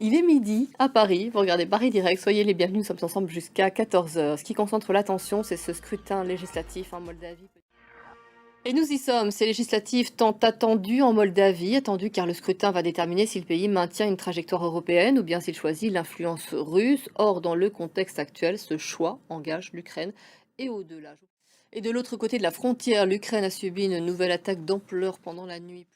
Il est midi à Paris, vous regardez Paris Direct, soyez les bienvenus, nous sommes ensemble jusqu'à 14 heures. Ce qui concentre l'attention, c'est ce scrutin législatif en Moldavie. Et nous y sommes, ces législatives tant attendues en Moldavie, attendues car le scrutin va déterminer si le pays maintient une trajectoire européenne ou bien s'il choisit l'influence russe. Or, dans le contexte actuel, ce choix engage l'Ukraine et au-delà. Et de l'autre côté de la frontière, l'Ukraine a subi une nouvelle attaque d'ampleur pendant la nuit.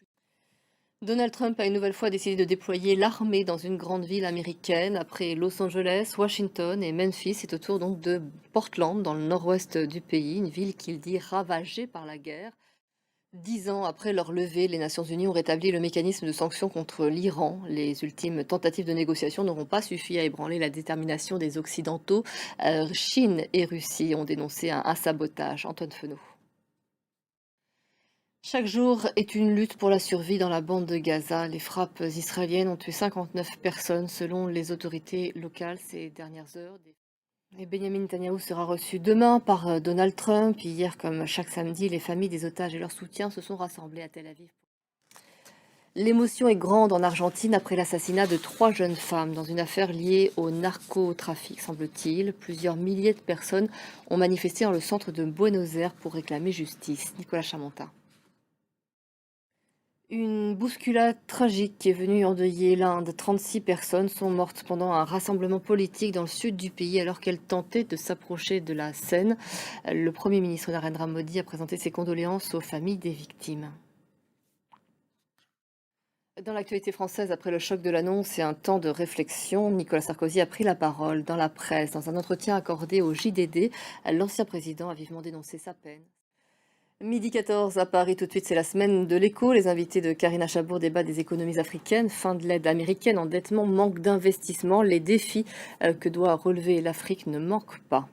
Donald Trump a une nouvelle fois décidé de déployer l'armée dans une grande ville américaine. Après Los Angeles, Washington et Memphis, c'est au tour donc de Portland, dans le nord-ouest du pays, une ville qu'il dit ravagée par la guerre. 10 ans après leur levée, les Nations Unies ont rétabli le mécanisme de sanctions contre l'Iran. Les ultimes tentatives de négociation n'auront pas suffi à ébranler la détermination des Occidentaux. Chine et Russie ont dénoncé un sabotage. Antoine Fenot. Chaque jour est une lutte pour la survie dans la bande de Gaza. Les frappes israéliennes ont tué 59 personnes selon les autorités locales ces dernières heures. Et Benjamin Netanyahou sera reçu demain par Donald Trump. Hier, comme chaque samedi, les familles des otages et leurs soutiens se sont rassemblés à Tel Aviv. L'émotion est grande en Argentine après l'assassinat de 3 jeunes femmes dans une affaire liée au narcotrafic, semble-t-il. Plusieurs milliers de personnes ont manifesté dans le centre de Buenos Aires pour réclamer justice. Nicolas Chamontin. Une bousculade tragique qui est venue endeuiller l'Inde. 36 personnes sont mortes pendant un rassemblement politique dans le sud du pays alors qu'elles tentaient de s'approcher de la scène. Le Premier ministre Narendra Modi a présenté ses condoléances aux familles des victimes. Dans l'actualité française, après le choc de l'annonce et un temps de réflexion, Nicolas Sarkozy a pris la parole dans la presse. Dans un entretien accordé au JDD, l'ancien président a vivement dénoncé sa peine. Midi 14 à Paris, tout de suite, c'est la semaine de l'écho. Les invités de Karina Chabour débattent des économies africaines, fin de l'aide américaine, endettement, manque d'investissement. Les défis que doit relever l'Afrique ne manquent pas.